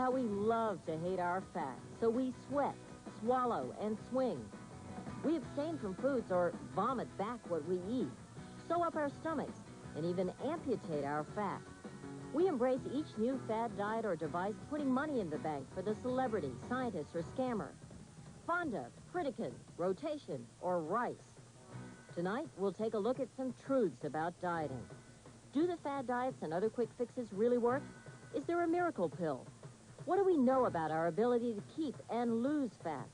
how we love to hate our fat, so we sweat, swallow, and swing. We abstain from foods or vomit back what we eat, sew up our stomachs, and even amputate our fat. We embrace each new fad diet or device, putting money in the bank for the celebrity, scientist, or scammer. Fonda, Pritikin, rotation, or rice. Tonight, we'll take a look at some truths about dieting. Do the fad diets and other quick fixes really work? Is there a miracle pill? What do we know about our ability to keep and lose fat?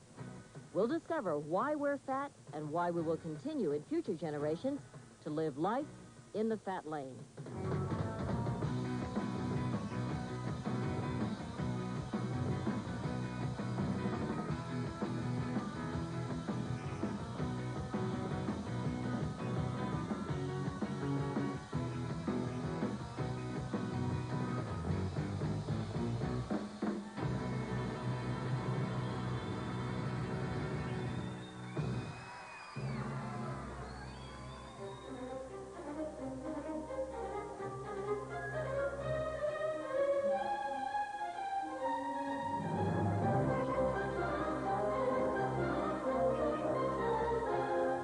We'll discover why we're fat and why we will continue in future generations to live life in the fat lane.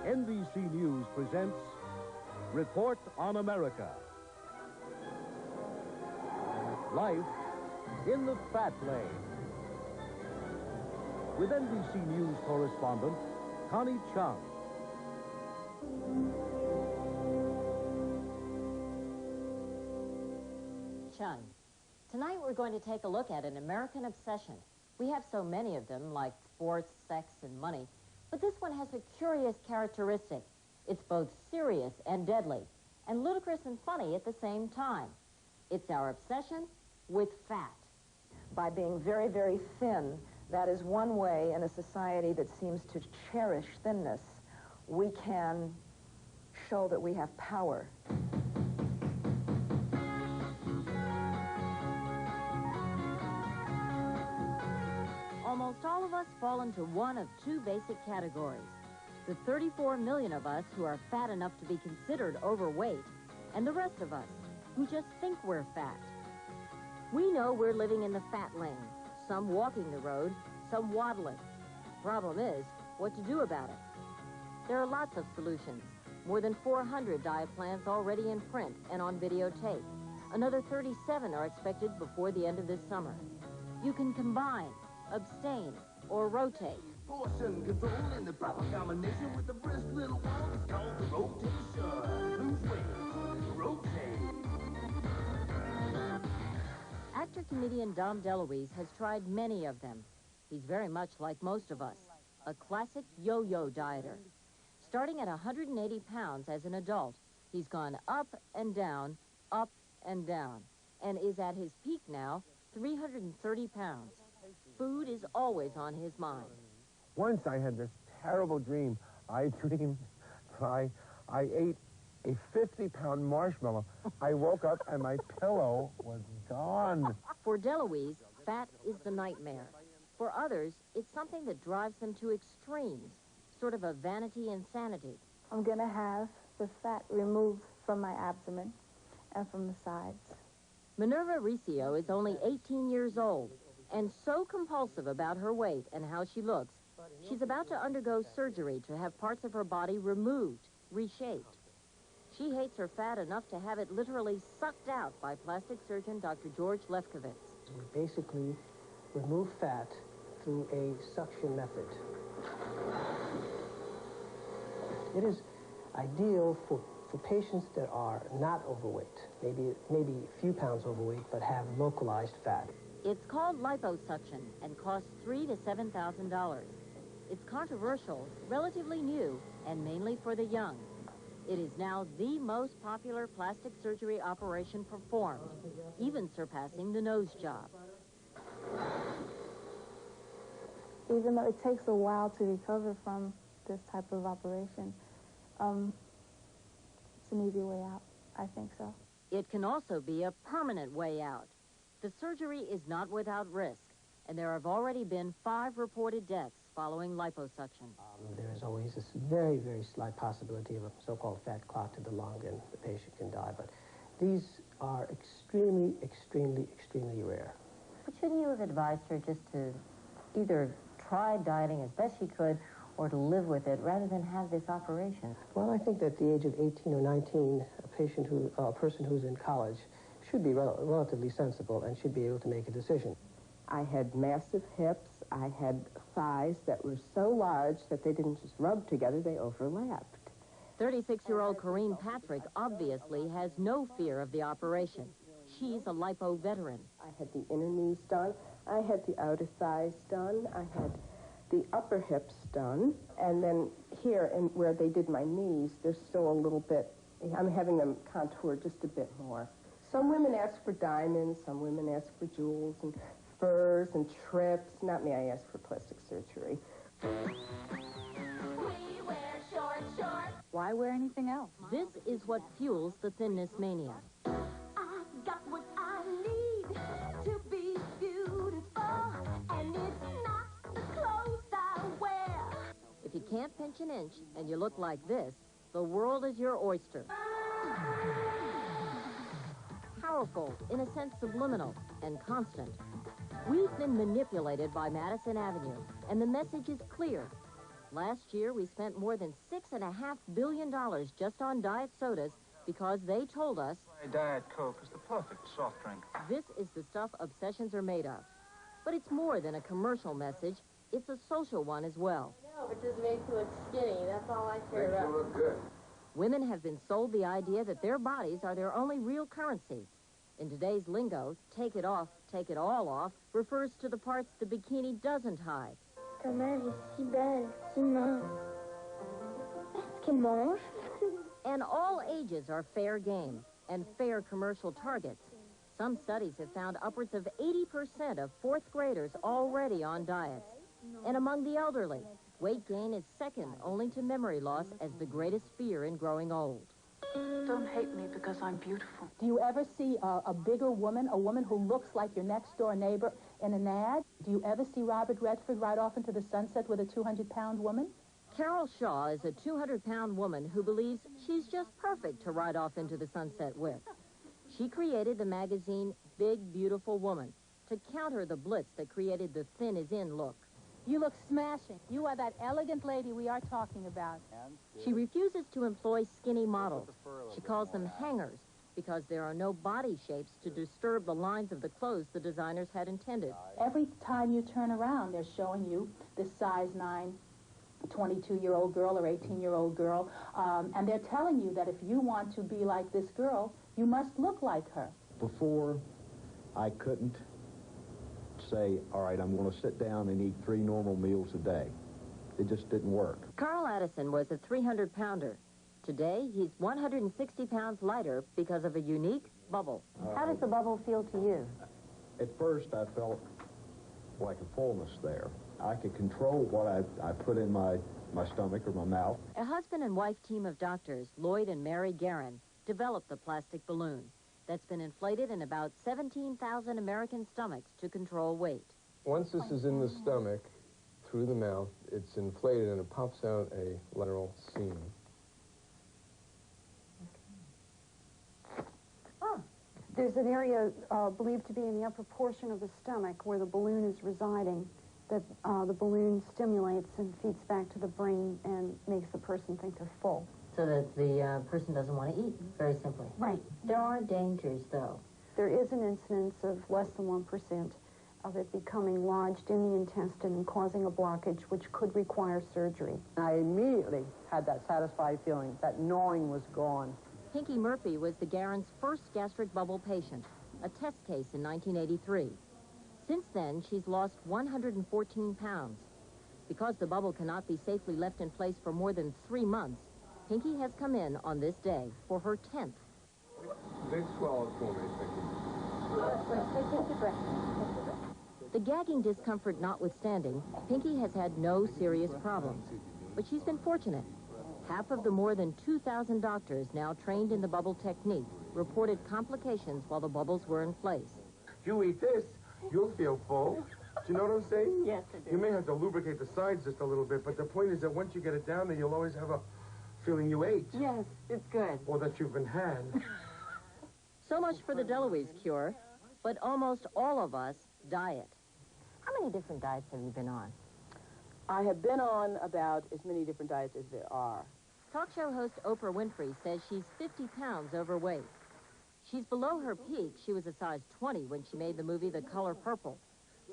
NBC News presents Report on America. Life in the Fat Lane. With NBC News correspondent Connie Chung. Chung, tonight we're going to take a look at an American obsession. We have so many of them, like sports, sex, and money. But this one has a curious characteristic. It's both serious and deadly, and ludicrous and funny at the same time. It's our obsession with fat. By being very, very thin, that is one way in a society that seems to cherish thinness, we can show that we have power. Almost all of us fall into one of two basic categories. The 34 million of us who are fat enough to be considered overweight, and the rest of us who just think we're fat. We know we're living in the fat lane, some walking the road, some waddling. Problem is, what to do about it? There are lots of solutions. More than 400 diet plans already in print and on videotape. Another 37 are expected before the end of this summer. You can combine, abstain, or rotate. Portion control in the proper combination with the brisk little one. It's called the rotation. Lose weight. Rotate. Actor-comedian Dom DeLuise has tried many of them. He's very much like most of us, a classic yo-yo dieter. Starting at 180 pounds as an adult, he's gone up and down, and is at his peak now, 330 pounds. Food is always on his mind. Once I had this terrible dream. I dreamed I ate a 50-pound marshmallow. I woke up and my pillow was gone. For DeLuise, fat is the nightmare. For others, it's something that drives them to extremes, sort of a vanity insanity. I'm going to have the fat removed from my abdomen and from the sides. Minerva Riccio is only 18 years old and so compulsive about her weight and how she looks, she's about to undergo surgery to have parts of her body removed, reshaped. She hates her fat enough to have it literally sucked out by plastic surgeon Dr. George Lefkowitz. We basically remove fat through a suction method. It is ideal for patients that are not overweight, maybe a few pounds overweight, but have localized fat. It's called liposuction and costs $3,000 to $7,000. It's controversial, relatively new, and mainly for the young. It is now the most popular plastic surgery operation performed, even surpassing the nose job. Even though it takes a while to recover from this type of operation, it's an easy way out. I think so. It can also be a permanent way out. The surgery is not without risk, and there have already been 5 reported deaths following liposuction. There is always this very, very slight possibility of a so-called fat clot to the lung, and the patient can die. But these are extremely, extremely, extremely rare. What shouldn't you have advised her just to either try dieting as best she could or to live with it rather than have this operation? Well, I think that at the age of 18 or 19, a person who's in college should be relatively sensible and should be able to make a decision. I had massive hips. I had thighs that were so large that they didn't just rub together, they overlapped. 36-year-old Corinne Patrick obviously has no fear of the operation. She's a lipo veteran. I had the inner knees done. I had the outer thighs done. I had the upper hips done. And then here, where they did my knees, there's still a little bit, I'm having them contour just a bit more. Some women ask for diamonds, some women ask for jewels and furs and trips. Not me, I ask for plastic surgery. We wear short shorts. Why wear anything else? This is what fuels the thinness mania. I got what I need to be beautiful, and it's not the clothes I wear. If you can't pinch an inch and you look like this, the world is your oyster. Powerful, in a sense subliminal, and constant. We've been manipulated by Madison Avenue, and the message is clear. Last year, we spent more than $6.5 billion just on diet sodas because they told us Diet Coke is the perfect soft drink. this is the stuff obsessions are made of. But it's more than a commercial message. It's a social one as well. No, it just makes you look skinny. That's all I care about. Makes you look good. Women have been sold the idea that their bodies are their only real currency. In today's lingo, take it off, take it all off, refers to the parts the bikini doesn't hide. Ta mère est si belle, si mince. Est-ce qu'elle mange? And all ages are fair game and fair commercial targets. Some studies have found upwards of 80% of fourth graders already on diets. And among the elderly, weight gain is second only to memory loss as the greatest fear in growing old. Don't hate me because I'm beautiful. Do you ever see a bigger woman, a woman who looks like your next-door neighbor in an ad? Do you ever see Robert Redford ride off into the sunset with a 200-pound woman? Carol Shaw is a 200-pound woman who believes she's just perfect to ride off into the sunset with. She created the magazine Big Beautiful Woman to counter the blitz that created the thin is in look. You look smashing. You are that elegant lady we are talking about. She refuses to employ skinny models. She calls them hangers because there are no body shapes to disturb the lines of the clothes the designers had intended. Every time you turn around, they're showing you this size 9 22-year-old girl or 18-year-old girl, and they're telling you that if you want to be like this girl, you must look like her. Before, I couldn't say, all right, I'm going to sit down and eat 3 normal meals a day. It just didn't work. Carl Addison was a 300-pounder. Today, he's 160 pounds lighter because of a unique bubble. How does the bubble feel to you? At first, I felt like a fullness there. I could control what I put in my stomach or my mouth. A husband and wife team of doctors, Lloyd and Mary Guerin, developed the plastic balloon that's been inflated in about 17,000 American stomachs to control weight. Once this is in the stomach, through the mouth, it's inflated and it pops out a lateral seam. There's an area believed to be in the upper portion of the stomach where the balloon is residing that the balloon stimulates and feeds back to the brain and makes the person think they're full. So that the person doesn't want to eat, very simply. Right. There are dangers, though. There is an incidence of less than 1% of it becoming lodged in the intestine and causing a blockage, which could require surgery. I immediately had that satisfied feeling, that gnawing was gone. Pinky Murphy was the Guerin's first gastric bubble patient, a test case in 1983. Since then, she's lost 114 pounds. Because the bubble cannot be safely left in place for more than 3 months, Pinky has come in on this day for her 10th. Big swallow for me, Pinky. The gagging discomfort notwithstanding, Pinky has had no serious problems. But she's been fortunate. Half of the more than 2,000 doctors now trained in the bubble technique reported complications while the bubbles were in place. If you eat this, you'll feel full. Do you know what I'm saying? Yes, I do. You may have to lubricate the sides just a little bit, but the point is that once you get it down there, you'll always have a feeling you ate. Yes, it's good. Or that you've been had. So much for the Deloise cure, but almost all of us diet. How many different diets have you been on? I have been on about as many different diets as there are. Talk show host Oprah Winfrey says she's 50 pounds overweight. She's below her peak. She was a size 20 when she made the movie The Color Purple.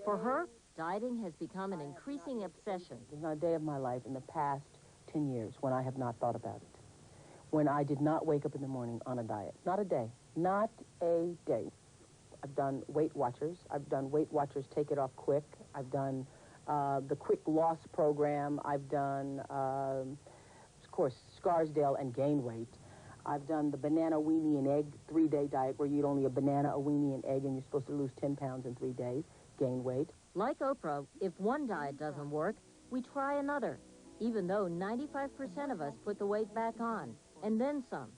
For her, dieting has become an increasing obsession. There's not a day of my life in the past 10 years when I have not thought about it. When I did not wake up in the morning on a diet. Not a day. Not a day. I've done Weight Watchers. I've done Weight Watchers Take It Off Quick. I've done the Quick Loss Program. I've done, of course, Scarsdale and Gain Weight. I've done the banana, weenie, and egg 3-day diet where you eat only a banana, a weenie, and egg, and you're supposed to lose 10 pounds in 3 days, gain weight. Like Oprah, if one diet doesn't work, we try another, even though 95% of us put the weight back on, and then some.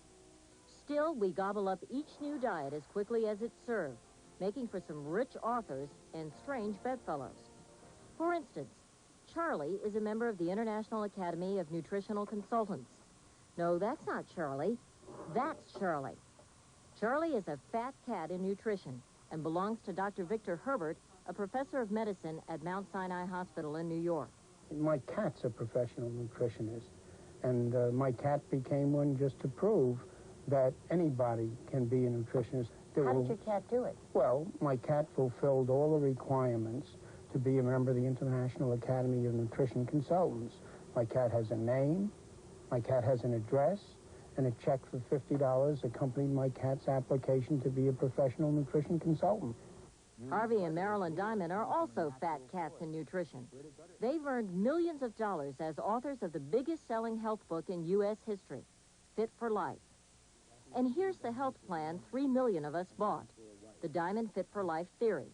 Still, we gobble up each new diet as quickly as it's served, making for some rich authors and strange bedfellows. For instance, Charlie is a member of the International Academy of Nutritional Consultants. No, that's not Charlie. That's Charlie. Charlie is a fat cat in nutrition and belongs to Dr. Victor Herbert, a professor of medicine at Mount Sinai Hospital in New York. My cat's a professional nutritionist, and my cat became one just to prove that anybody can be a nutritionist. How did your cat do it? Well, my cat fulfilled all the requirements to be a member of the International Academy of Nutrition Consultants. My cat has a name, my cat has an address, and a check for $50 accompanied my cat's application to be a professional nutrition consultant. Harvey and Marilyn Diamond are also fat cats in nutrition. They've earned millions of dollars as authors of the biggest-selling health book in U.S. history, Fit for Life. And here's the health plan 3 million of us bought, the Diamond Fit for Life theory.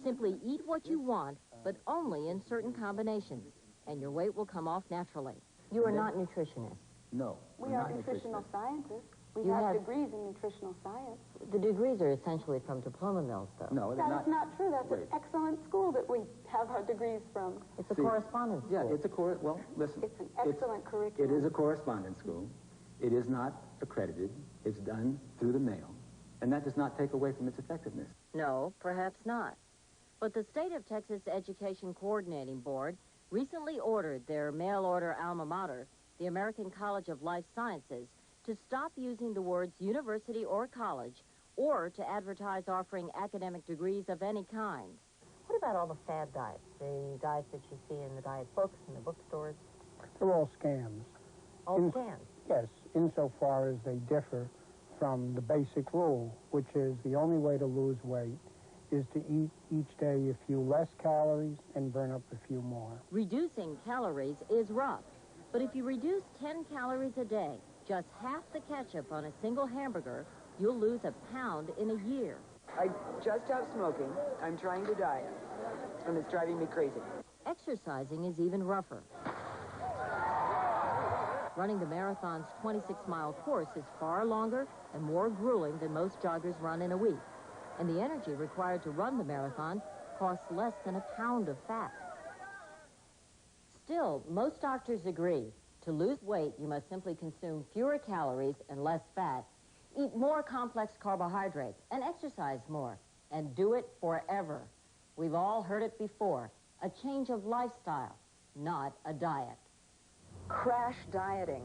Simply eat what you want, but only in certain combinations, and your weight will come off naturally. You are not nutritionists. No. We are nutritional scientists. We You have have- degrees in nutritional science. The degrees are essentially from diploma mills, though. No, they're That is not true. That's an excellent school that we have our degrees from. It's a correspondence Yeah, school. it's a well, listen. It's an excellent curriculum. It is a correspondence school. It is not accredited. It's done through the mail. And that does not take away from its effectiveness. No, perhaps not. But the State of Texas Education Coordinating Board recently ordered their mail-order alma mater, the American College of Life Sciences, to stop using the words university or college, or to advertise offering academic degrees of any kind. What about all the fad diets, the diets that you see in the diet books and the bookstores? They're all scams. All scams? Yes, insofar as they differ from the basic rule, which is the only way to lose weight is to eat each day a few less calories and burn up a few more. Reducing calories is rough, but if you reduce 10 calories a day, just half the ketchup on a single hamburger, you'll lose a pound in a year. I just stopped smoking. I'm trying to diet, and it's driving me crazy. Exercising is even rougher. Running the marathon's 26-mile course is far longer and more grueling than most joggers run in a week. And the energy required to run the marathon costs less than a pound of fat. Still, most doctors agree. To lose weight, you must simply consume fewer calories and less fat, eat more complex carbohydrates, and exercise more. And do it forever. We've all heard it before. A change of lifestyle, not a diet. Crash dieting,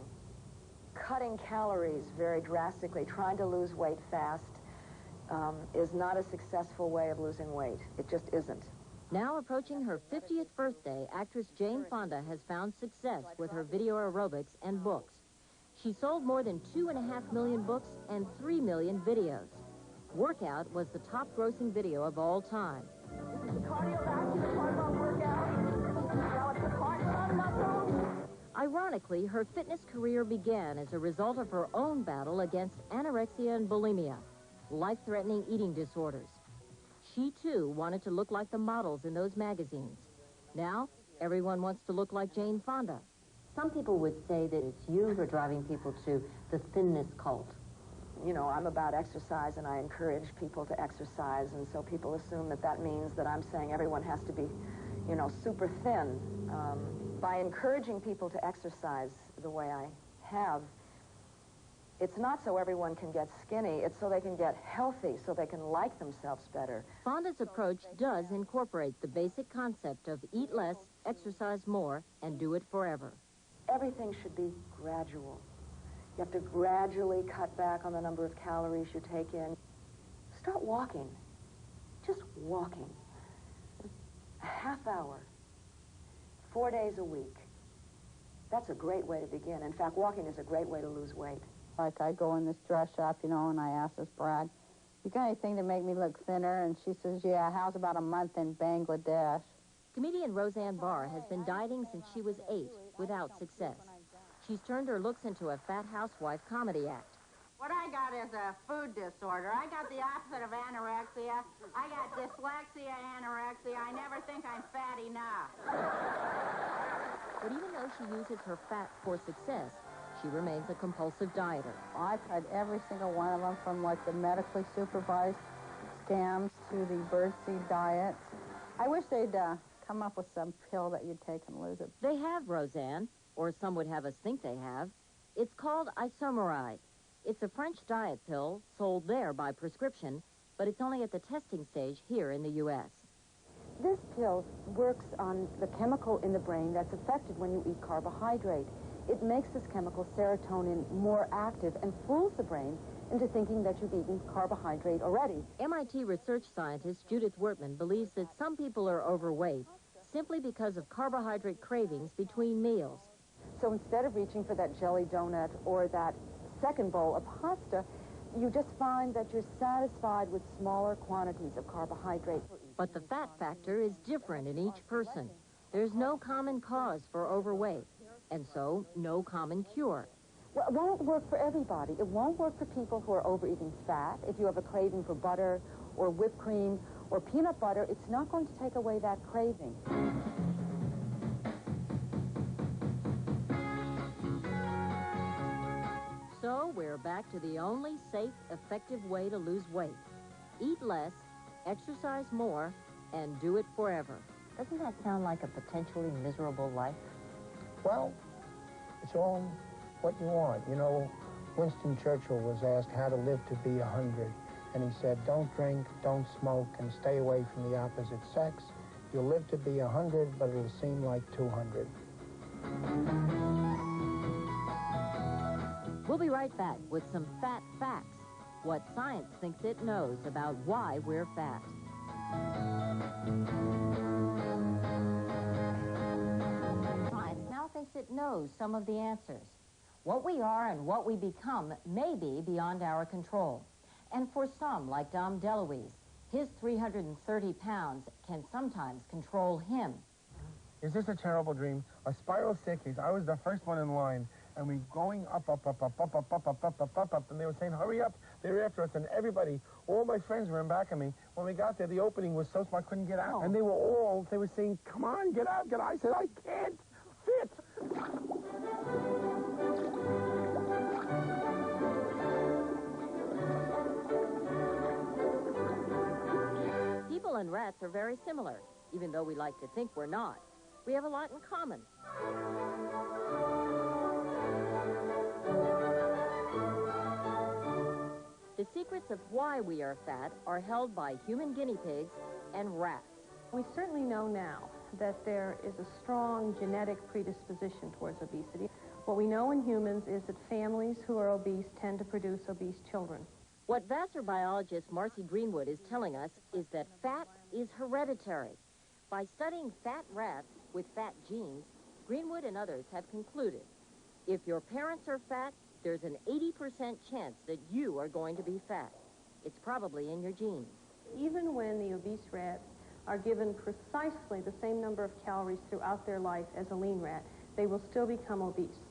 cutting calories very drastically, trying to lose weight fast, is not a successful way of losing weight. It just isn't. Now approaching her 50th birthday, actress Jane Fonda has found success with her video aerobics and books. She sold more than 2.5 million books and 3 million videos. Workout was the top-grossing video of all time. This is the cardiovascular part of our workout. Now it's the part with our muscles. Ironically, her fitness career began as a result of her own battle against anorexia and bulimia, life-threatening eating disorders. She, too, wanted to look like the models in those magazines. Now, everyone wants to look like Jane Fonda. Some people would say that it's you who are driving people to the thinness cult. You know, I'm about exercise, and I encourage people to exercise, and so people assume that that means that I'm saying everyone has to be, you know, super thin. By encouraging people to exercise the way I have, It's not so everyone can get skinny, it's so they can get healthy, so they can like themselves better. Fonda's approach does incorporate the basic concept of eat less, exercise more, and do it forever. Everything should be gradual. You have to gradually cut back on the number of calories you take in. Start walking. Just walking. A half hour. 4 days a week. That's a great way to begin. In fact, walking is a great way to lose weight. Like I go in this dress shop, you know, and I ask this bride, you got anything to make me look thinner? And she says, yeah, how's about a month in Bangladesh? Comedian Roseanne Barr has been dieting since she was 8 without success. She's turned her looks into a fat housewife comedy act. What I got is a food disorder. I got the opposite of anorexia. I got dyslexia, anorexia. I never think I'm fat enough. But even though she uses her fat for success, she remains a compulsive dieter. I've tried every single one of them, from like the medically supervised scams to the birdseed diets. I wish they'd come up with some pill that you'd take and lose it. They have, Roseanne, or some would have us think they have. It's called isomeride. It's a French diet pill sold there by prescription, but it's only at the testing stage here in the U.S. This pill works on the chemical in the brain that's affected when you eat carbohydrate. It makes this chemical, serotonin, more active and fools the brain into thinking that you've eaten carbohydrate already. MIT research scientist Judith Wertman believes that some people are overweight simply because of carbohydrate cravings between meals. So instead of reaching for that jelly donut or that second bowl of pasta, you just find that you're satisfied with smaller quantities of carbohydrate. But the fat factor is different in each person. There's no common cause for overweight, and so no common cure. Well, it won't work for everybody. It won't work for people who are overeating fat. If you have a craving for butter or whipped cream or peanut butter, it's not going to take away that craving. So we're back to the only safe, effective way to lose weight. Eat less, exercise more, and do it forever. Doesn't that sound like a potentially miserable life? Well, it's all what you want. You know, Winston Churchill was asked how to live to be 100, and he said, don't drink, don't smoke, and stay away from the opposite sex. You'll live to be 100, but it'll seem like 200. We'll be right back with some fat facts, what science thinks it knows about why we're fat. Science now thinks it knows some of the answers. What we are and what we become may be beyond our control. And for some, like Dom DeLuise, his 330 pounds can sometimes control him. Is this a terrible dream? A spiral staircase. I was the first one in line, and we going up, and they were saying, hurry up. They were after us, and everybody, all my friends were in back of me. When we got there, the opening was so small I couldn't get out. And they were saying, come on, get out, get out. I said, I can't fit. People and rats are very similar, even though we like to think we're not. We have a lot in common. The secrets of why we are fat are held by human guinea pigs and rats. We certainly know now that there is a strong genetic predisposition towards obesity. What we know in humans is that families who are obese tend to produce obese children. What Vassar biologist Marcy Greenwood is telling us is that fat is hereditary. By studying fat rats with fat genes, Greenwood and others have concluded if your parents are fat, there's an 80% chance that you are going to be fat. It's probably in your genes. Even when the obese rats are given precisely the same number of calories throughout their life as a lean rat, they will still become obese.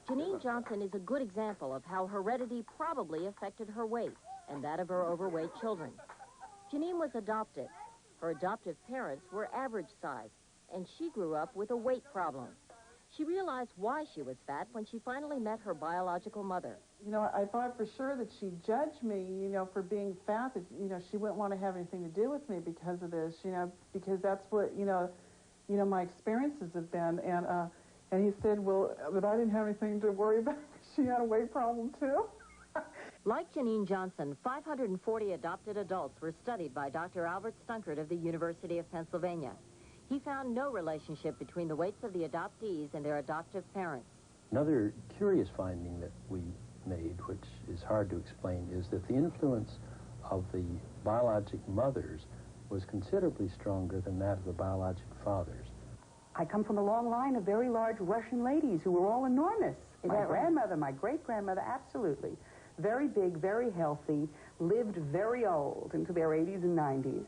Janine Johnson is a good example of how heredity probably affected her weight and that of her overweight children. Janine was adopted. Her adoptive parents were average size, and she grew up with a weight problem. She realized why she was fat when she finally met her biological mother. You know, I thought for sure that she'd judge me, you know, for being fat, that, you know, she wouldn't want to have anything to do with me because of this, you know, because that's what, you know, my experiences have been. And he said, well, but I didn't have anything to worry about. she had a weight problem too. Like Janine Johnson, 540 adopted adults were studied by Dr. Albert Stunkert of the University of Pennsylvania. He found no relationship between the weights of the adoptees and their adoptive parents. Another curious finding that we made, which is hard to explain, is that the influence of the biologic mothers was considerably stronger than that of the biologic fathers. I come from a long line of very large Russian ladies who were all enormous. My grandmother, my great-grandmother, absolutely. Very big, very healthy, lived very old into their 80s and 90s.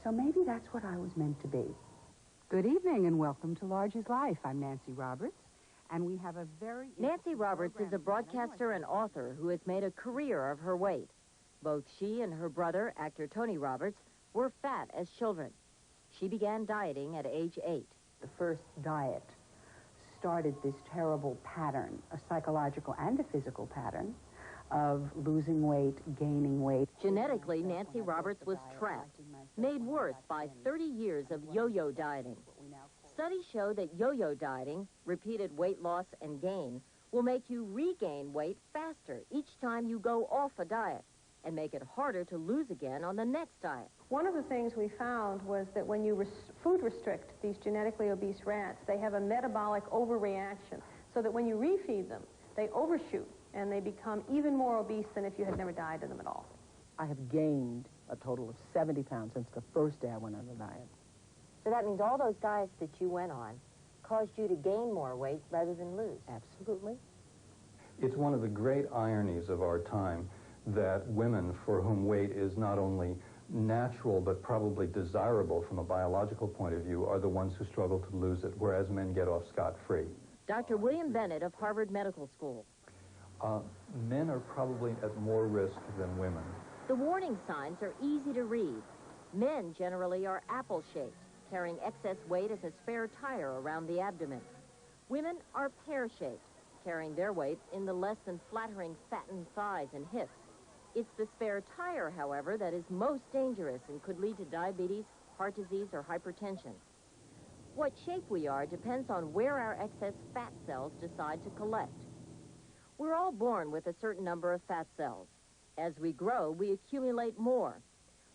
So maybe that's what I was meant to be. Good evening and welcome to Large is Life. I'm Nancy Roberts, and we have a very... Nancy Roberts is a broadcaster and author who has made a career of her weight. Both she and her brother, actor Tony Roberts, were fat as children. She began dieting at age 8. The first diet started this terrible pattern, a psychological and a physical pattern, of losing weight, gaining weight. Genetically, Nancy Roberts was trapped, made worse by 30 years of yo-yo dieting. Studies show that yo-yo dieting, repeated weight loss and gain, will make you regain weight faster each time you go off a diet and make it harder to lose again on the next diet. One of the things we found was that when you food restrict these genetically obese rats, they have a metabolic overreaction, so that when you refeed them, they overshoot and they become even more obese than if you had never dieted them at all. I have gained a total of 70 pounds since the first day I went on the diet. So that means all those diets that you went on caused you to gain more weight rather than lose. Absolutely. It's one of the great ironies of our time that women for whom weight is not only natural but probably desirable from a biological point of view are the ones who struggle to lose it, whereas men get off scot-free. Dr. William Bennett of Harvard Medical School. Men are probably at more risk than women. The warning signs are easy to read. Men generally are apple-shaped, carrying excess weight as a spare tire around the abdomen. Women are pear-shaped, carrying their weight in the less than flattering fattened thighs and hips. It's the spare tire, however, that is most dangerous and could lead to diabetes, heart disease, or hypertension. What shape we are depends on where our excess fat cells decide to collect. We're all born with a certain number of fat cells. As we grow, we accumulate more.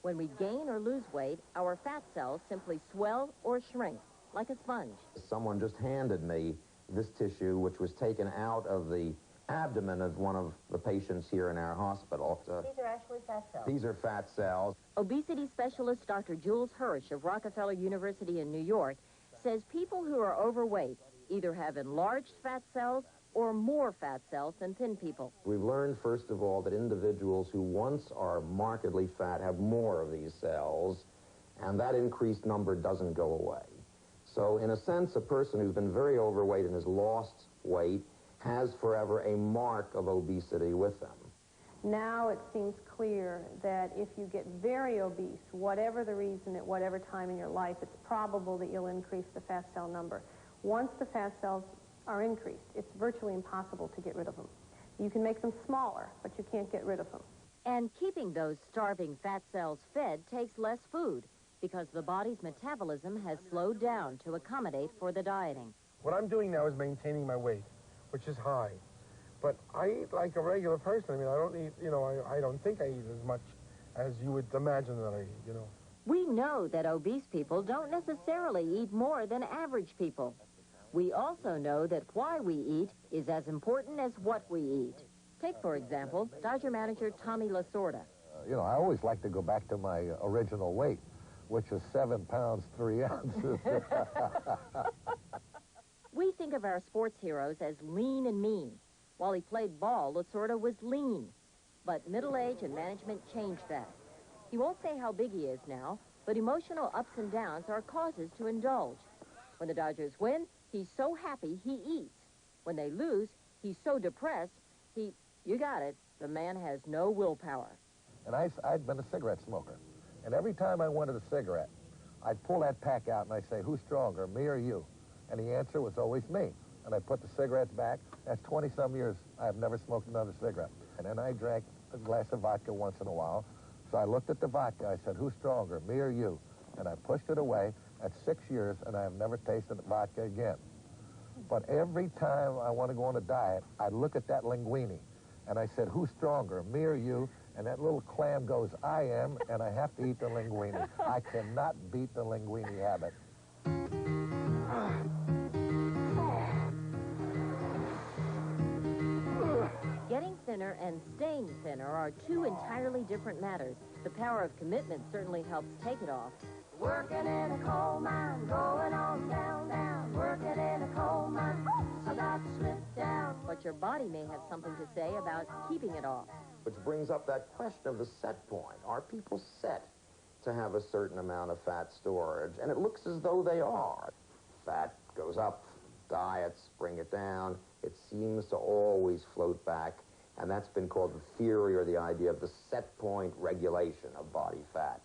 When we gain or lose weight, our fat cells simply swell or shrink, like a sponge. Someone just handed me this tissue, which was taken out of the abdomen of one of the patients here in our hospital. These are actually fat cells. These are fat cells. Obesity specialist Dr. Jules Hirsch of Rockefeller University in New York says people who are overweight either have enlarged fat cells or more fat cells than thin people. We've learned, first of all, that individuals who once are markedly fat have more of these cells, and that increased number doesn't go away. So, in a sense, a person who's been very overweight and has lost weight has forever a mark of obesity with them. Now it seems clear that if you get very obese, whatever the reason at whatever time in your life, it's probable that you'll increase the fat cell number. Once the fat cells are increased, it's virtually impossible to get rid of them. You can make them smaller, but you can't get rid of them. And keeping those starving fat cells fed takes less food because the body's metabolism has slowed down to accommodate for the dieting. What I'm doing now is maintaining my weight, which is high. But I eat like a regular person. I mean, I don't eat, I don't think I eat as much as you would imagine that I eat, We know that obese people don't necessarily eat more than average people. We also know that why we eat is as important as what we eat. Take, for example, Dodger manager Tommy Lasorda. I always like to go back to my original weight, which is 7 pounds, 3 ounces. We think of our sports heroes as lean and mean. While he played ball, Lasorda was lean. But middle age and management changed that. He won't say how big he is now, but emotional ups and downs are causes to indulge. When the Dodgers win, he's so happy he eats. When they lose, he's so depressed, you got it, the man has no willpower. And I'd been a cigarette smoker. And every time I wanted a cigarette, I'd pull that pack out and I'd say, who's stronger, me or you? And the answer was always me. And I put the cigarettes back. That's 20-some years I've never smoked another cigarette. And then I drank a glass of vodka once in a while. So I looked at the vodka. I said, who's stronger, me or you? And I pushed it away. That's 6 years, and I have never tasted vodka again. But every time I want to go on a diet, I look at that linguine, and I said, who's stronger, me or you? And that little clam goes, I am, and I have to eat the linguine. I cannot beat the linguine habit. Getting thinner and staying thinner are two entirely different matters. The power of commitment certainly helps take it off. Working in a coal mine, going on down, down. Working in a coal mine, I got to slip down. But your body may have something to say about keeping it off. Which brings up that question of the set point. Are people set to have a certain amount of fat storage? And it looks as though they are. Fat goes up, diets bring it down. It seems to always float back. And that's been called the theory or the idea of the set point regulation of body fat.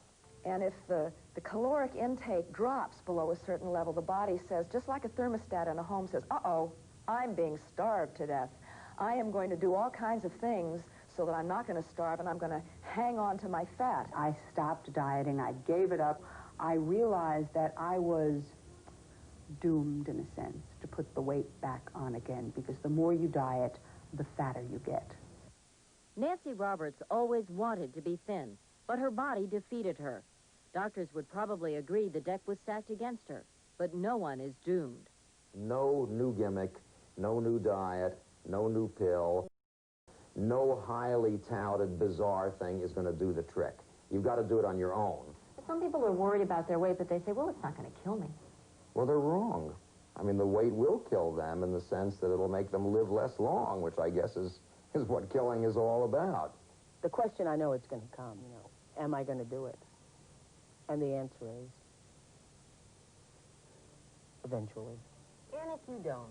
And if the caloric intake drops below a certain level, the body says, just like a thermostat in a home says, uh-oh, I'm being starved to death. I am going to do all kinds of things so that I'm not going to starve, and I'm going to hang on to my fat. I stopped dieting. I gave it up. I realized that I was doomed, in a sense, to put the weight back on again, because the more you diet, the fatter you get. Nancy Roberts always wanted to be thin, but her body defeated her. Doctors would probably agree the deck was stacked against her, but no one is doomed. No new gimmick, no new diet, no new pill, no highly touted, bizarre thing is going to do the trick. You've got to do it on your own. Some people are worried about their weight, but they say, well, it's not going to kill me. Well, they're wrong. I mean, the weight will kill them in the sense that it'll make them live less long, which I guess is what killing is all about. The question I know it's going to come, you know, am I going to do it? And the answer is, eventually. And if you don't?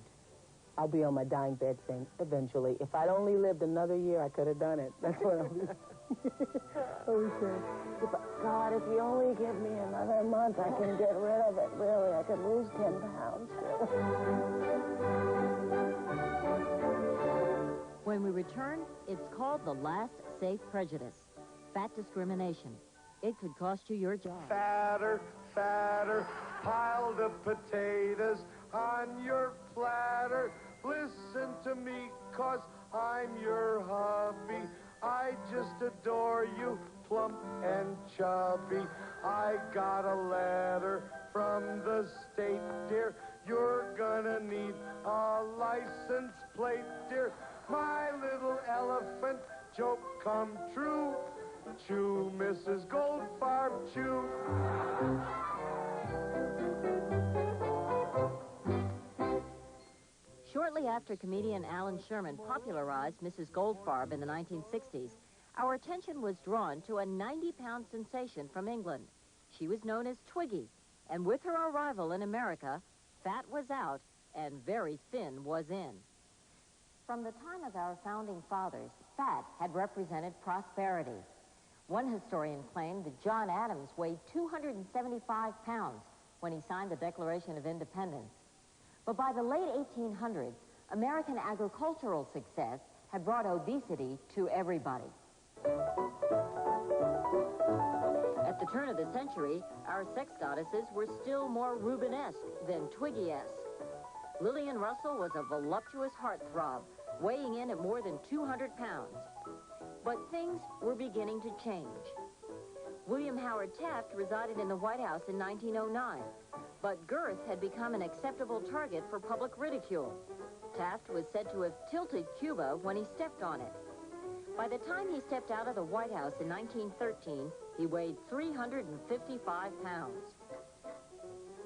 I'll be on my dying bed saying, eventually. If I'd only lived another year, I could have done it. That's what I'll do. God, if you only give me another month, I can get rid of it, really. I could lose 10 pounds. When we return, it's called the last safe prejudice, fat discrimination. It could cost you your job. Fatter, fatter, piled of potatoes on your platter. Listen to me, 'cause I'm your hubby. I just adore you, plump and chubby. I got a letter from the state, dear. You're gonna need a license plate, dear. My little elephant joke come true. Chew, Mrs. Goldfarb, chew. Shortly after comedian Alan Sherman popularized Mrs. Goldfarb in the 1960s, our attention was drawn to a 90-pound sensation from England. She was known as Twiggy, and with her arrival in America, fat was out and very thin was in. From the time of our founding fathers, fat had represented prosperity. One historian claimed that John Adams weighed 275 pounds when he signed the Declaration of Independence. But by the late 1800s, American agricultural success had brought obesity to everybody. At the turn of the century, our sex goddesses were still more Rubenesque than Twiggy-esque. Lillian Russell was a voluptuous heartthrob, weighing in at more than 200 pounds. But things were beginning to change. William Howard Taft resided in the White House in 1909, but girth had become an acceptable target for public ridicule. Taft was said to have tilted Cuba when he stepped on it. By the time he stepped out of the White House in 1913, he weighed 355 pounds.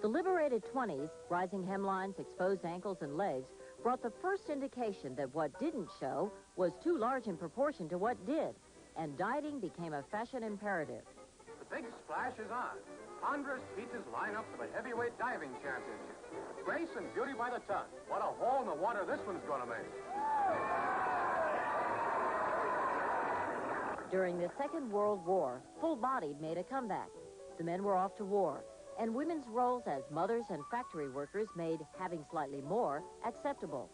The liberated 20s, rising hemlines, exposed ankles and legs, brought the first indication that what didn't show was too large in proportion to what did, and dieting became a fashion imperative. The big splash is on. Ponderous pieces line up for the heavyweight diving championship. Grace and beauty by the ton. What a hole in the water this one's going to make. During the Second World War, full-bodied made a comeback. The men were off to war, and women's roles as mothers and factory workers made having slightly more acceptable.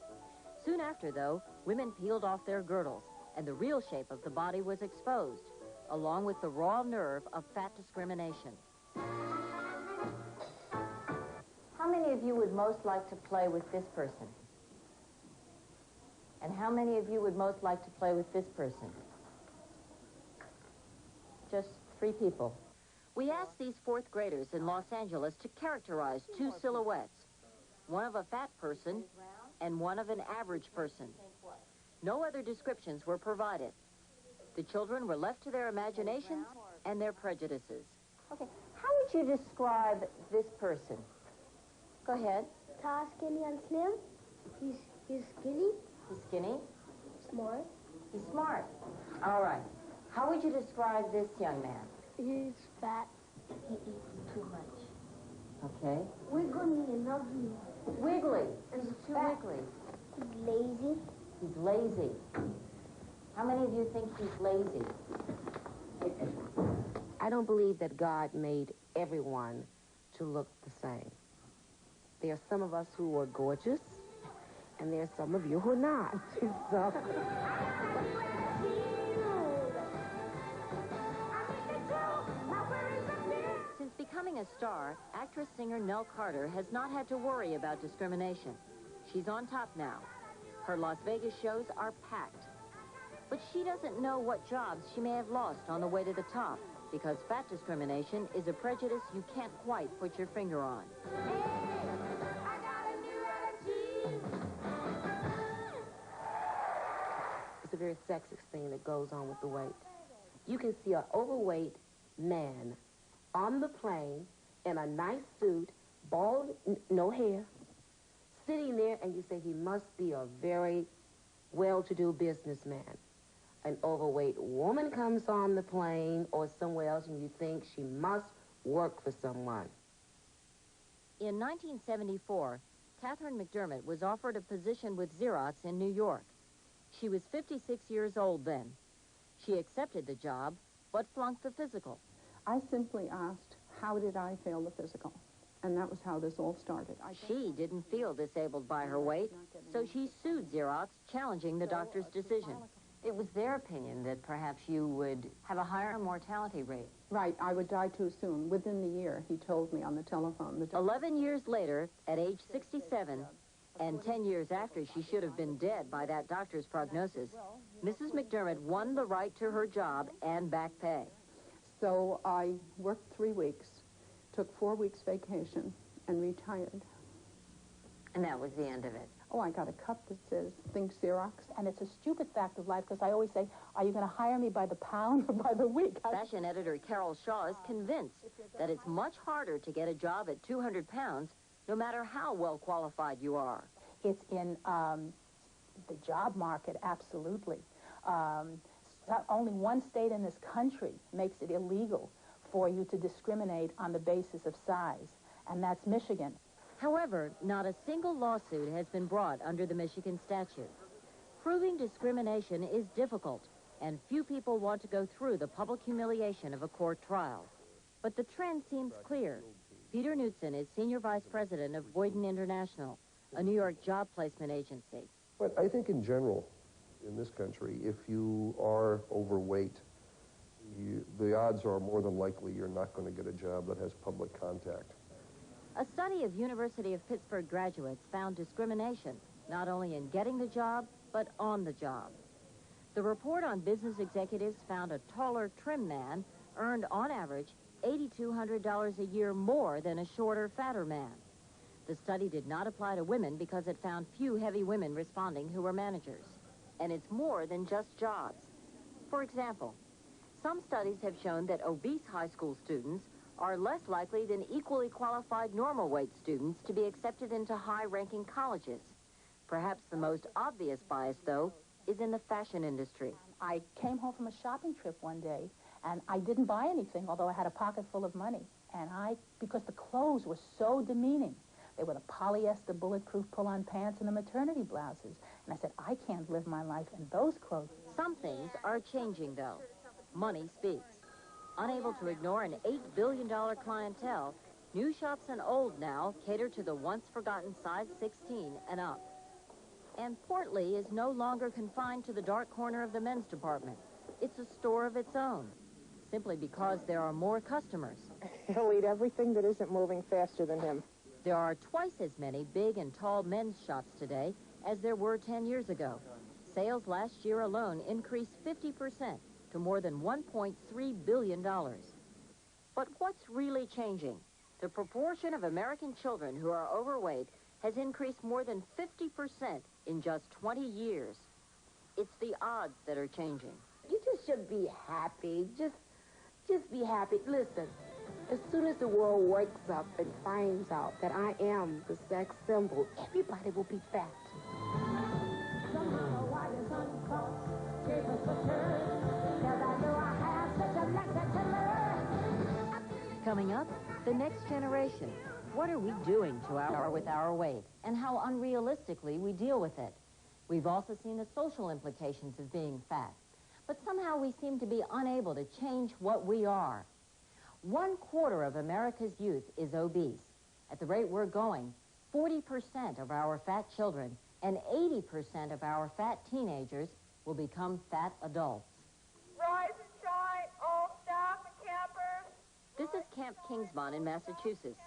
Soon after, though, women peeled off their girdles, and the real shape of the body was exposed, along with the raw nerve of fat discrimination. How many of you would most like to play with this person? And how many of you would most like to play with this person? Just 3 people. We asked these 4th graders in Los Angeles to characterize 2 silhouettes, one of a fat person and one of an average person. No other descriptions were provided. The children were left to their imaginations and their prejudices. Okay, how would you describe this person? Go ahead. Tall, skinny, and slim. He's skinny. He's skinny. Smart. He's smart. All right. How would you describe this young man? He's fat. He eats too much. Okay. Wiggly and ugly. Wiggly. He's too fat. wiggly. He's lazy. He's lazy. How many of you think he's lazy? I don't believe that God made everyone to look the same. There are some of us who are gorgeous, and there are some of you who are not. So. Since becoming a star, actress-singer Nell Carter has not had to worry about discrimination. She's on top now. Her Las Vegas shows are packed. But she doesn't know what jobs she may have lost on the way to the top, because fat discrimination is a prejudice you can't quite put your finger on. It's a very sexist thing that goes on with the weight. You can see an overweight man on the plane in a nice suit, bald, no hair, sitting there, and you say he must be a very well-to-do businessman. An overweight woman comes on the plane or somewhere else, and you think she must work for someone. In 1974, Catherine McDermott was offered a position with Xerox in New York. She was 56 years old then. She accepted the job, but flunked the physical. I simply asked, how did I fail the physical? And that was how this all started. She didn't feel disabled by her weight, so she sued Xerox, challenging the doctor's decision. It was their opinion that perhaps you would have a higher mortality rate. Right, I would die too soon. Within the year, he told me on the telephone. 11 years later, at age 67, and 10 years after she should have been dead by that doctor's prognosis, Mrs. McDermott won the right to her job and back pay. So I worked 3 weeks, took 4 weeks vacation, and retired. And that was the end of it. Oh, I got a cup that says, Think Xerox. And it's a stupid fact of life, because I always say, are you going to hire me by the pound or by the week? Fashion editor Carol Shaw is convinced that it's much harder to get a job at 200 pounds, no matter how well qualified you are. It's in the job market, absolutely. Only one state in this country makes it illegal for you to discriminate on the basis of size, and that's Michigan. However, not a single lawsuit has been brought under the Michigan statute. Proving discrimination is difficult, and few people want to go through the public humiliation of a court trial. But the trend seems clear. Peter Knutson is Senior Vice President of Boyden International, a New York job placement agency. But I think in general, in this country, if you are overweight, the odds are more than likely you're not going to get a job that has public contact. A study of University of Pittsburgh graduates found discrimination, not only in getting the job, but on the job. The report on business executives found a taller, trim man earned, on average, $8,200 a year more than a shorter, fatter man. The study did not apply to women because it found few heavy women responding who were managers. And it's more than just jobs. For example, some studies have shown that obese high school students are less likely than equally qualified normal weight students to be accepted into high-ranking colleges. Perhaps the most obvious bias, though, is in the fashion industry. I came home from a shopping trip one day, and I didn't buy anything, although I had a pocket full of money. And because the clothes were so demeaning. They were the polyester bulletproof pull-on pants and the maternity blouses. And I said, I can't live my life in those clothes. Some things are changing, though. Money speaks. Unable to ignore an $8 billion clientele, new shops and old now cater to the once-forgotten size 16 and up. And Portly is no longer confined to the dark corner of the men's department. It's a store of its own, simply because there are more customers. He'll eat everything that isn't moving faster than him. There are twice as many big and tall men's shops today as there were 10 years ago. Sales last year alone increased 50% to more than $1.3 billion. But what's really changing? The proportion of American children who are overweight has increased more than 50% in just 20 years. It's the odds that are changing. You just should be happy. Just be happy. Listen, as soon as the world wakes up and finds out that I am the sex symbol, everybody will be fat. Coming up, the next generation. What are we doing to with our weight, and how unrealistically we deal with it? We've also seen the social implications of being fat, but somehow we seem to be unable to change what we are. 1/4 of America's youth is obese. At the rate we're going, 40% of our fat children and 80% of our fat teenagers will become fat adults. Rise and shine, all staff and campers. This is Camp Kingsmont in Massachusetts.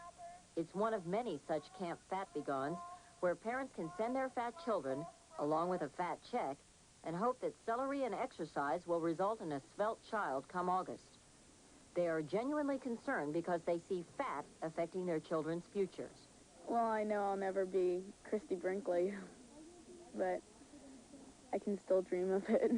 It's one of many such Camp Fat Begons where parents can send their fat children, along with a fat check, and hope that celery and exercise will result in a svelte child come August. They are genuinely concerned because they see fat affecting their children's futures. Well, I know I'll never be Christy Brinkley, but I can still dream of it.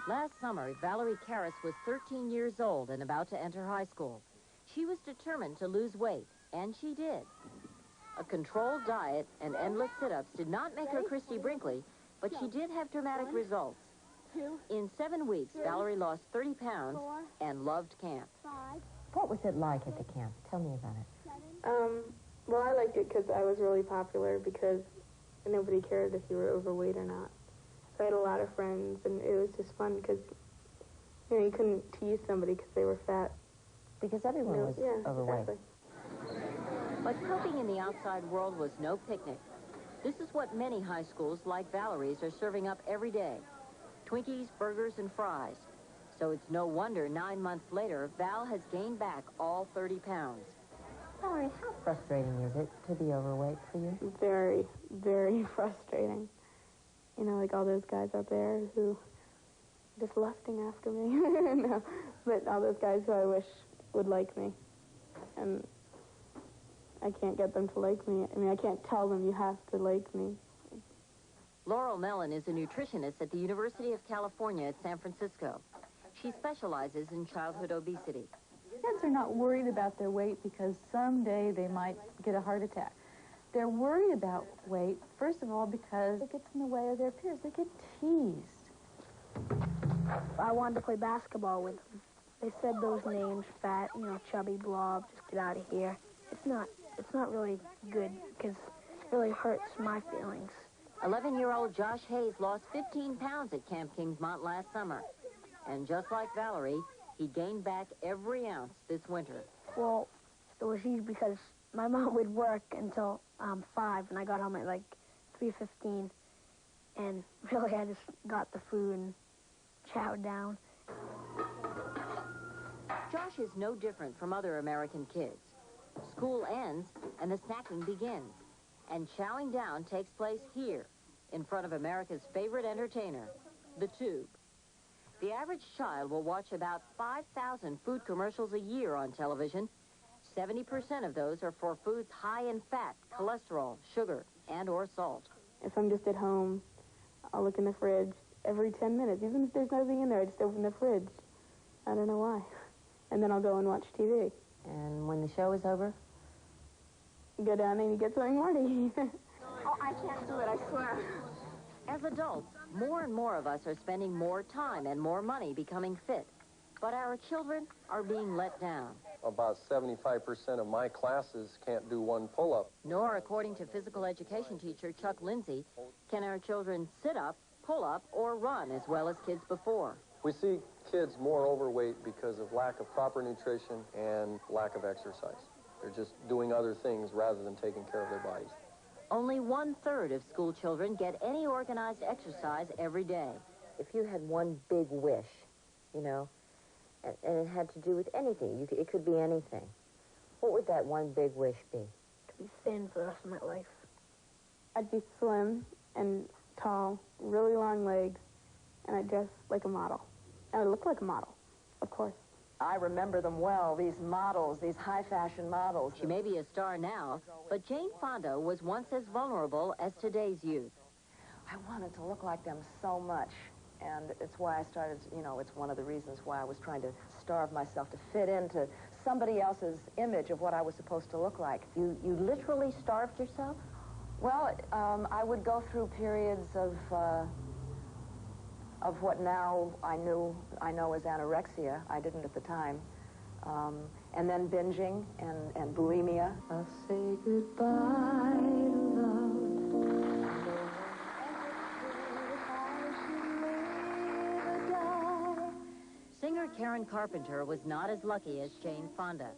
Last summer, Valerie Karras was 13 years old and about to enter high school. She was determined to lose weight, and she did. A controlled diet and endless sit-ups did not make her Christy Brinkley, but she did have dramatic results. In 7 weeks, Valerie lost 30 pounds and loved camp. What was it like at the camp? Tell me about it. Well, I liked it because I was really popular because nobody cared if you were overweight or not. So I had a lot of friends, and it was just fun because, you know, you couldn't tease somebody because they were fat. Because everyone was overweight. Exactly. But coping in the outside world was no picnic. This is what many high schools like Valerie's are serving up every day. Twinkies, burgers, and fries. So it's no wonder 9 months later, Val has gained back all 30 pounds. Valerie, how frustrating is it to be overweight for you? Very, very frustrating. You know, like all those guys out there who are just lusting after me. No, but all those guys who I wish would like me. And I can't get them to like me. I mean, I can't tell them you have to like me. Laurel Mellon is a nutritionist at the University of California at San Francisco. She specializes in childhood obesity. Kids are not worried about their weight because someday they might get a heart attack. They're worried about weight, first of all, because it gets in the way of their peers. They get teased. I wanted to play basketball with them. They said those names, fat, you know, chubby, blob, just get out of here. It's not really good because it really hurts my feelings. 11-year-old Josh Hayes lost 15 pounds at Camp Kingsmont last summer. And just like Valerie, he gained back every ounce this winter. Well, it was easy because my mom would work until 5, and I got home at like 3:15. And really, I just got the food and chowed down. Josh is no different from other American kids. School ends, and the snacking begins. And chowing down takes place here, in front of America's favorite entertainer, the Tube. The average child will watch about 5,000 food commercials a year on television. 70% of those are for foods high in fat, cholesterol, sugar, and or salt. If I'm just at home, I'll look in the fridge every 10 minutes. Even if there's nothing in there, I just open the fridge. I don't know why. And then I'll go and watch TV. And when the show is over? Go down and you get something more to eat. Oh, I can't do it, I swear. As adults, more and more of us are spending more time and more money becoming fit. But our children are being let down. About 75% of my classes can't do one pull-up. Nor, according to physical education teacher Chuck Lindsay, can our children sit up, pull up, or run as well as kids before. We see kids more overweight because of lack of proper nutrition and lack of exercise. They're just doing other things rather than taking care of their bodies. Only 1/3 of school children get any organized exercise every day. If you had one big wish, you know, and it had to do with anything, it could be anything, what would that one big wish be? to be thin for the rest of my life? I'd be slim and tall, really long legs, and I'd dress like a model. And I'd look like a model, of course. I remember them well, these models, these high-fashion models. She may be a star now, but Jane Fonda was once as vulnerable as today's youth. I wanted to look like them so much, and it's why I started, you know, it's one of the reasons why I was trying to starve myself to fit into somebody else's image of what I was supposed to look like. You literally starved yourself? Well, I would go through periods of what now I know as anorexia. I didn't at the time. And then binging and bulimia. I'll say goodbye to love. Singer Karen Carpenter was not as lucky as Jane Fonda.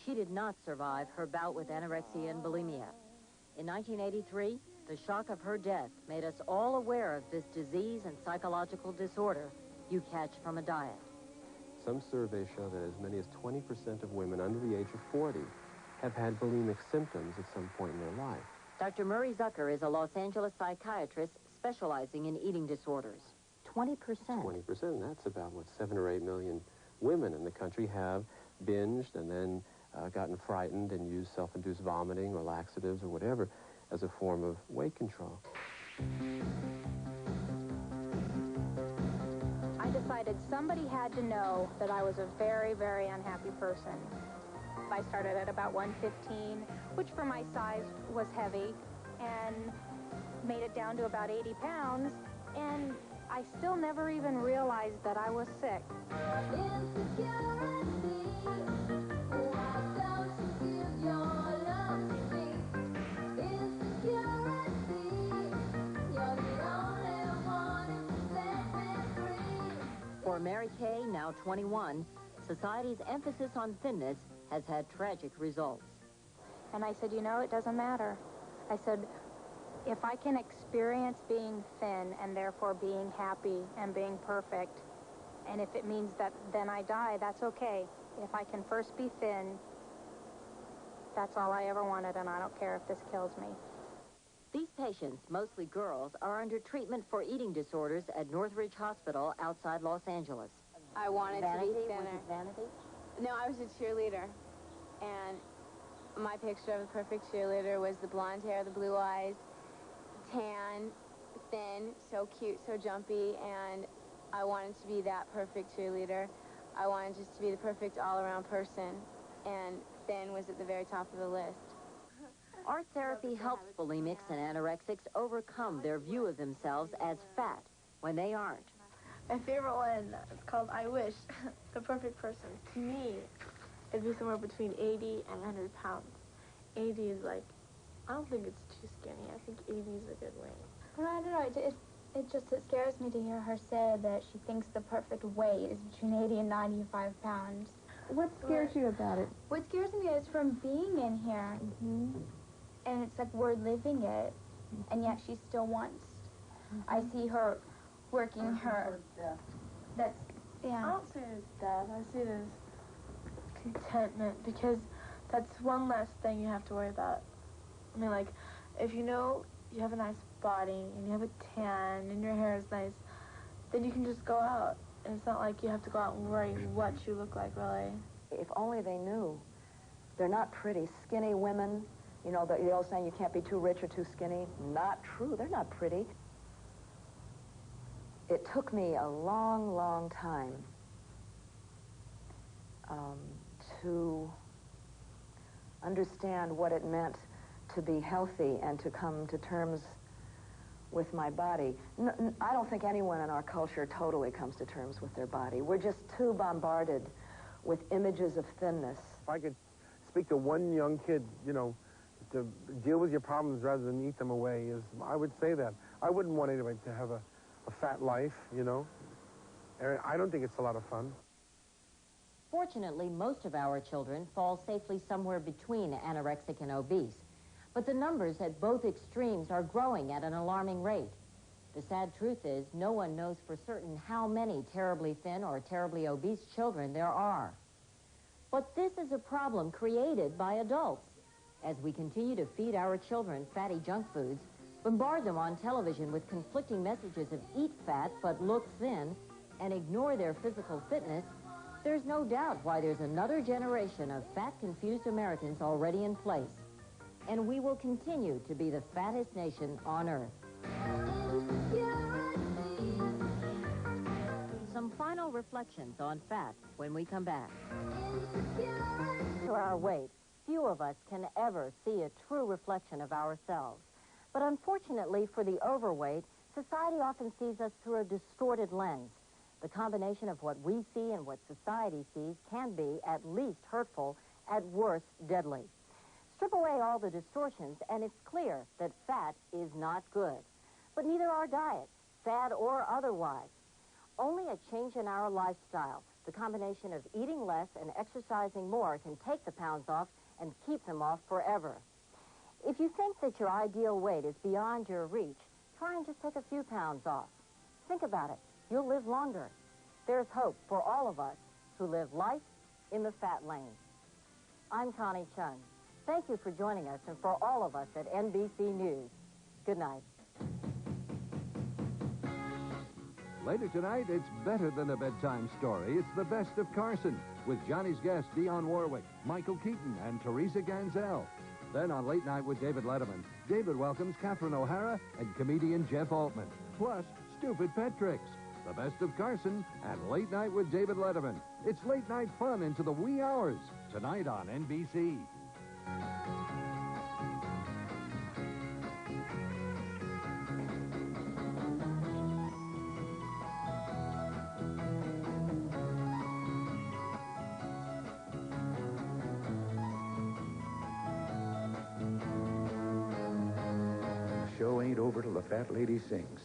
She did not survive her bout with anorexia and bulimia. In 1983, the shock of her death made us all aware of this disease and psychological disorder you catch from a diet. Some surveys show that as many as 20% of women under the age of 40 have had bulimic symptoms at some point in their life. Dr. Murray Zucker is a Los Angeles psychiatrist specializing in eating disorders. 20%. 20%, and that's about, what, 7 or 8 million women in the country have binged and then gotten frightened and used self-induced vomiting or laxatives or whatever as a form of weight control. I decided somebody had to know that I was a very, very unhappy person. I started at about 115, which for my size was heavy, and made it down to about 80 pounds, and I still never even realized that I was sick. For Mary Kay, now 21, society's emphasis on thinness has had tragic results. And I said, you know, it doesn't matter. I said, if I can experience being thin and therefore being happy and being perfect, and if it means that then I die, that's okay. If I can first be thin, that's all I ever wanted, and I don't care if this kills me. These patients, mostly girls, are under treatment for eating disorders at Northridge Hospital outside Los Angeles. I wanted Vanity? to be thinner. Was it vanity? No, I was a cheerleader. And my picture of the perfect cheerleader was the blonde hair, the blue eyes, tan, thin, so cute, so jumpy, and I wanted to be that perfect cheerleader. I wanted just to be the perfect all-around person, and thin was at the very top of the list. Art therapy helps bulimics and anorexics overcome their view of themselves as fat when they aren't. My favorite one is called I Wish, the perfect person. To me, it'd be somewhere between 80 and 100 pounds. 80 is like, I don't think it's too skinny. I think 80 is a good weight. Well, I don't know. It scares me to hear her say that she thinks the perfect weight is between 80 and 95 pounds. What scares you about it? What scares me is from being in here, and it's like we're living it, and yet she still wants. I see her working her. That's, yeah. I don't see it as death. I see it as contentment, because that's one less thing you have to worry about. I mean, like, if you know you have a nice body and you have a tan and your hair is nice, then you can just go out. And it's not like you have to go out and worry what you look like, really. If only they knew. They're not pretty. Skinny women, you know, the old saying, you can't be too rich or too skinny. Not true. They're not pretty. It took me a long, long time to understand what it meant to be healthy and to come to terms with my body. I don't think anyone in our culture totally comes to terms with their body. We're just too bombarded with images of thinness. If I could speak to one young kid, you know, to deal with your problems rather than eat them away, I would say that. I wouldn't want anybody to have a fat life, you know. I don't think it's a lot of fun. Fortunately, most of our children fall safely somewhere between anorexic and obese. But the numbers at both extremes are growing at an alarming rate. The sad truth is, no one knows for certain how many terribly thin or terribly obese children there are. But this is a problem created by adults. As we continue to feed our children fatty junk foods, bombard them on television with conflicting messages of eat fat but look thin, and ignore their physical fitness, there's no doubt why there's another generation of fat-confused Americans already in place. And we will continue to be the fattest nation on earth. Some final reflections on fat when we come back. To our weight, few of us can ever see a true reflection of ourselves. But unfortunately for the overweight, society often sees us through a distorted lens. The combination of what we see and what society sees can be at least hurtful, at worst deadly. Strip away all the distortions and it's clear that fat is not good. But neither are diets, fad or otherwise. Only a change in our lifestyle, the combination of eating less and exercising more, can take the pounds off and keep them off forever. If you think that your ideal weight is beyond your reach, try and just take a few pounds off. Think about it. You'll live longer. There's hope for all of us who live life in the fat lane. I'm Connie Chung. Thank you for joining us and for all of us at NBC News. Good night. Later tonight, it's better than a bedtime story. It's The Best of Carson with Johnny's guests Dionne Warwick, Michael Keaton, and Teresa Ganzel. Then on Late Night with David Letterman, David welcomes Catherine O'Hara and comedian Jeff Altman, plus stupid pet tricks. The Best of Carson and Late Night with David Letterman. It's late night fun into the wee hours, tonight on NBC. Show ain't over till the fat lady sings.